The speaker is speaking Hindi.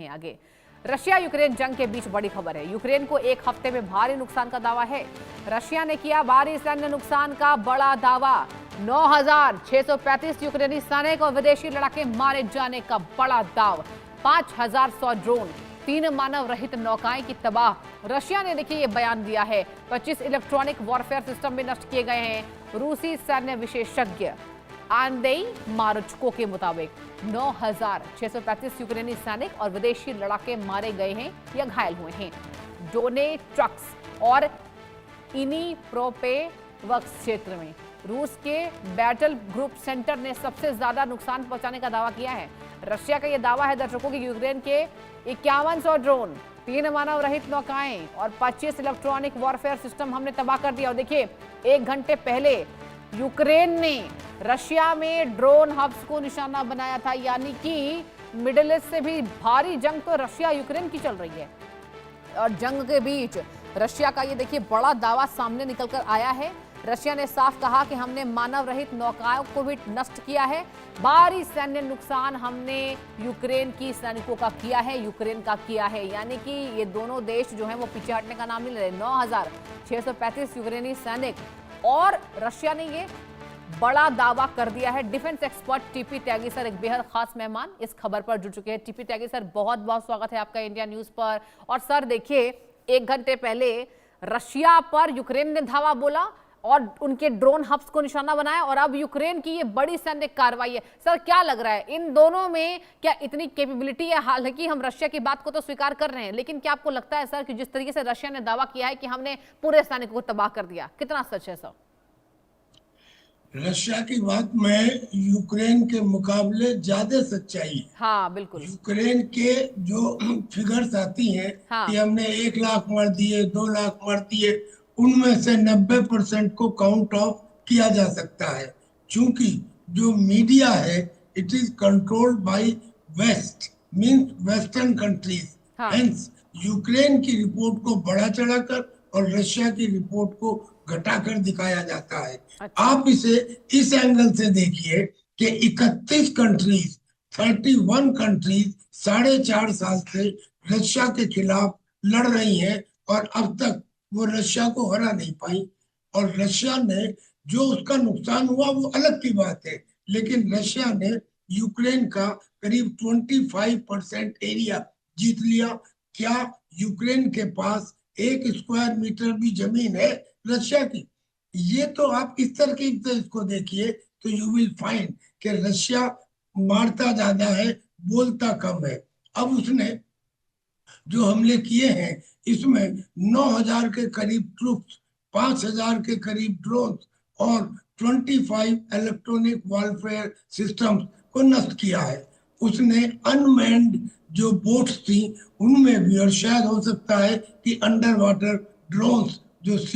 आगे रशिया यूक्रेन जंग के बीच बड़ी खबर है। यूक्रेन को एक हफ्ते में भारी नुकसान का दावा है। रशिया ने किया भारी सैन्य नुकसान का बड़ा दावा। 9,635 यूक्रेनी सैनिक और विदेशी लड़ाके मारे जाने का बड़ा दाव। 5,100 ड्रोन, 3 मानव रहित नौकाएं की तबाह। रशिया ने देखिए ये बयान दिया है। 25 इलेक्ट्रॉनिक वॉरफेयर सिस्टम भी नष्ट किए गए हैं। रूसी सैन्य विशेषज्ञ आंदेई मारुचको के मुताबिक 9,635 यूक्रेनी सैनिक और विदेशी लड़ाके मारे गए हैं या घायल हुए हैं। डोनेट्स्क और इनीप्रोपेवक्स क्षेत्र में रूस के बैटल ग्रुप सेंटर ने सबसे ज्यादा नुकसान पहुंचाने का दावा किया है। रशिया का यह दावा है दर्शकों की यूक्रेन के 5100 ड्रोन, 3 मानव रहित नौकाएं और 25 इलेक्ट्रॉनिक वॉरफेयर सिस्टम हमने तबाह कर दिया। और देखिए 1 घंटे पहले यूक्रेन ने रशिया में ड्रोन हब्स को निशाना बनाया था, यानी कि मिडिल ईस्ट से भी भारी जंग तो रशिया यूक्रेन की चल रही है। और जंग के बीच रशिया का ये देखिए बड़ा दावा सामने निकलकर आया है। रशिया ने साफ कहा कि हमने मानव रहित नौकाओं को भी नष्ट किया है। भारी सैन्य नुकसान हमने यूक्रेन की सैनिकों का किया है, यूक्रेन का किया है, यानी कि ये दोनों देश जो हैं वो पीछे हटने का नाम नहीं ले रहे। 9,635 यूक्रेनी सैनिक और रशिया ने ये बड़ा दावा कर दिया है। डिफेंस एक्सपर्ट टीपी त्यागी सर एक बेहद खास मेहमान इस खबर पर जुड़ चुके हैं। टीपी त्यागी सर, बहुत बहुत स्वागत है आपका इंडिया न्यूज पर। और सर देखिए 1 घंटे पहले रशिया पर यूक्रेन ने धावा बोला और उनके ड्रोन हब्स को निशाना बनाया, और अब यूक्रेन की ये बड़ी सैन्य कार्रवाई है। सर क्या लग रहा है इन दोनों में क्या इतनी कैपेबिलिटी है? हालांकि हम रशिया की बात को तो स्वीकार कर रहे हैं, लेकिन क्या आपको लगता है सर कि जिस तरीके से रशिया ने दावा किया है कि हमने पूरे सैनिकों को तबाह कर दिया, कितना सच है सर? रशिया की बात में यूक्रेन के मुकाबले ज्यादा सच्चाई है। हाँ बिल्कुल। यूक्रेन के जो फिगर्स आती हैं कि हमने 1 लाख मार दिए, 2 लाख मार दिए, उनमें से 90% को काउंट ऑफ किया जा सकता है, क्योंकि जो मीडिया है it is controlled by west, means western countries. Hence Ukraine की रिपोर्ट को बढ़ा चढ़ाकर और रशिया की रिपोर्ट को घटाकर दिखाया जाता है। अच्छा। आप इसे इस एंगल से देखिए कि 31 कंट्रीज, 31 कंट्रीज 4.5 साल से रशिया के खिलाफ लड़ रही हैं और अब तक वो रशिया को हरा नहीं पाई। और रशिया ने जो उसका नुकसान हुआ वो अलग की बात है, लेकिन रशिया ने यूक्रेन का करीब 25% एरिया जीत लिया। क्या यूक्रेन के पास 1 स्क्वायर मीटर भी जमीन है रशिया की? ये तो आप इस तरकीब से इसको देखिए तो यू विल फाइंड कि रशिया मारता ज्यादा है, बोलता कम है। अब उसने जो हमले किए हैं इसमें 9,000 के करीब ट्रूप्स, 5,000 के करीब ड्रोन और 25 इलेक्ट्रॉनिक वॉरफेयर सिस्टम्स को नष्ट किया है। उसने अनमैन्ड जो बोट्स थी उनमें भी, और शायद हो सकता है कि अंडर वाटर ड्रोन्स जो